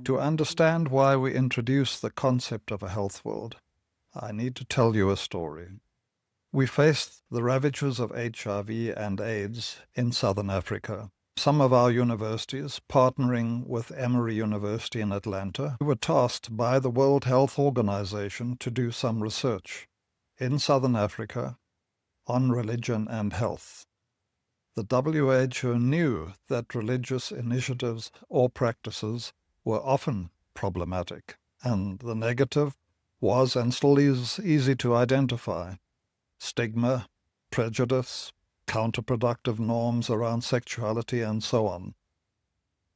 To understand why we introduced the concept of a health world, I need to tell you a story. We faced the ravages of HIV and AIDS in southern Africa. Some of our universities, partnering with Emory University in Atlanta, were tasked by the World Health Organization to do some research in southern Africa on religion and health. The WHO knew that religious initiatives or practices were often problematic, and the negative was and still is easy to identify. Stigma, prejudice, counterproductive norms around sexuality, and so on.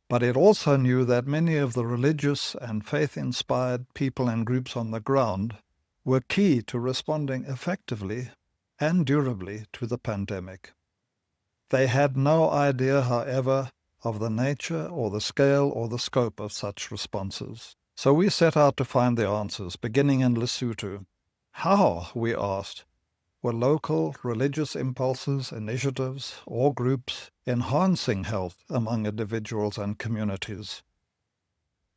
But it also knew that many of the religious and faith-inspired people and groups on the ground were key to responding effectively and durably to the pandemic. They had no idea, however, of the nature or the scale or the scope of such responses. So we set out to find the answers, beginning in Lesotho. How, we asked, were local religious impulses, initiatives, or groups enhancing health among individuals and communities?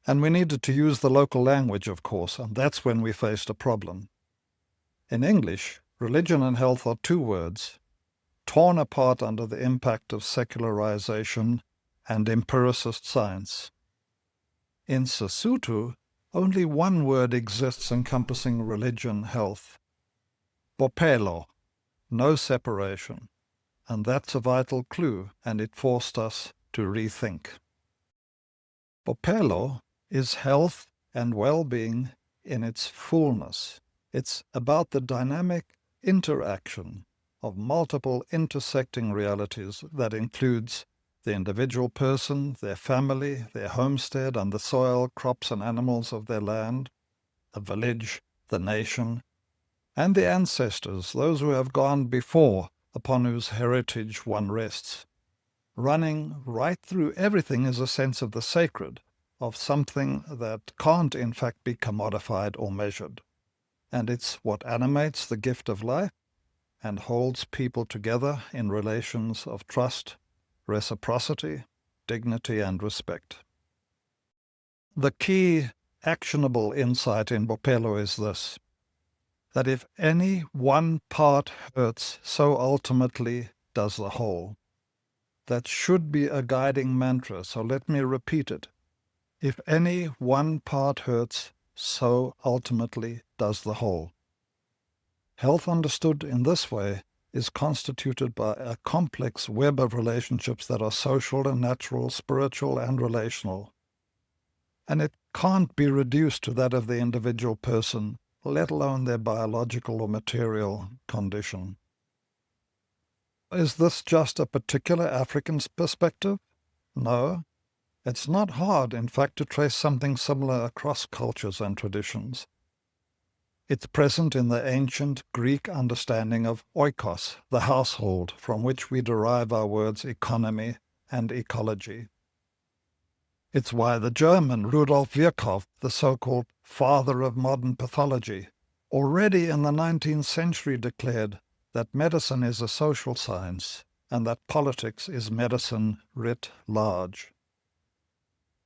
And we needed to use the local language, of course, and that's when we faced a problem. In English, religion and health are two words, torn apart under the impact of secularization and empiricist science. In Sesotho, only one word exists encompassing religion, health. Bophelo, no separation. And that's a vital clue, and it forced us to rethink. Bophelo is health and well-being in its fullness. It's about the dynamic interaction of multiple intersecting realities that includes the individual person, their family, their homestead, and the soil, crops, and animals of their land, the village, the nation, and the ancestors, those who have gone before, upon whose heritage one rests. Running right through everything is a sense of the sacred, of something that can't in fact be commodified or measured. And it's what animates the gift of life and holds people together in relations of trust, reciprocity, dignity, and respect. The key actionable insight in Bophelo is this, that if any one part hurts, so ultimately does the whole. That should be a guiding mantra, so let me repeat it. If any one part hurts, so ultimately does the whole. Health understood in this way is constituted by a complex web of relationships that are social and natural, spiritual and relational. And it can't be reduced to that of the individual person, let alone their biological or material condition. Is this just a particular African perspective? No. It's not hard, in fact, to trace something similar across cultures and traditions. It's present in the ancient Greek understanding of oikos, the household, from which we derive our words economy and ecology. It's why the German Rudolf Virchow, the so-called father of modern pathology, already in the 19th century declared that medicine is a social science and that politics is medicine writ large.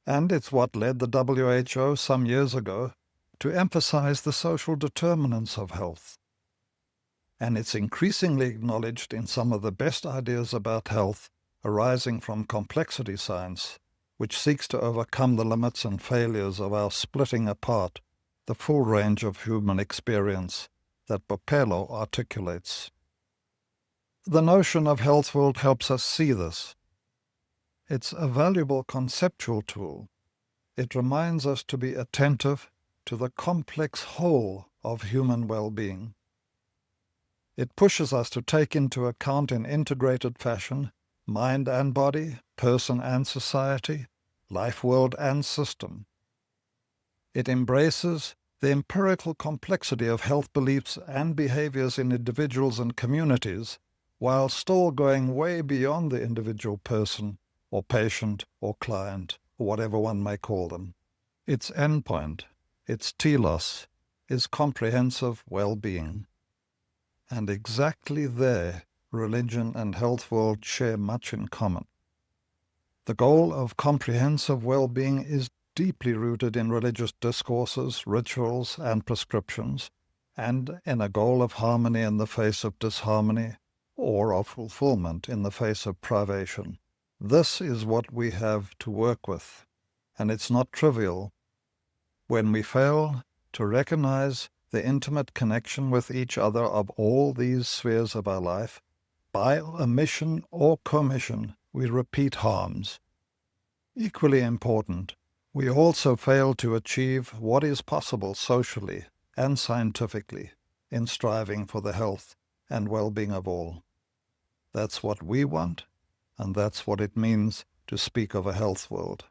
And it's what led the WHO some years ago to emphasize the social determinants of health. And it's increasingly acknowledged in some of the best ideas about health arising from complexity science, which seeks to overcome the limits and failures of our splitting apart the full range of human experience that Bophelo articulates. The notion of health world helps us see this. It's a valuable conceptual tool. It reminds us to be attentive to the complex whole of human well-being. It pushes us to take into account in integrated fashion mind and body, person and society, life world and system. It embraces the empirical complexity of health beliefs and behaviors in individuals and communities, while still going way beyond the individual person or patient or client, or whatever one may call them. Its endpoint, its telos, is comprehensive well-being. And exactly there, religion and health world share much in common. The goal of comprehensive well-being is deeply rooted in religious discourses, rituals, and prescriptions, and in a goal of harmony in the face of disharmony, or of fulfillment in the face of privation. This is what we have to work with, and it's not trivial. When we fail to recognize the intimate connection with each other of all these spheres of our life, by omission or commission, we repeat harms. Equally important, we also fail to achieve what is possible socially and scientifically in striving for the health and well-being of all. That's what we want, and that's what it means to speak of a health world.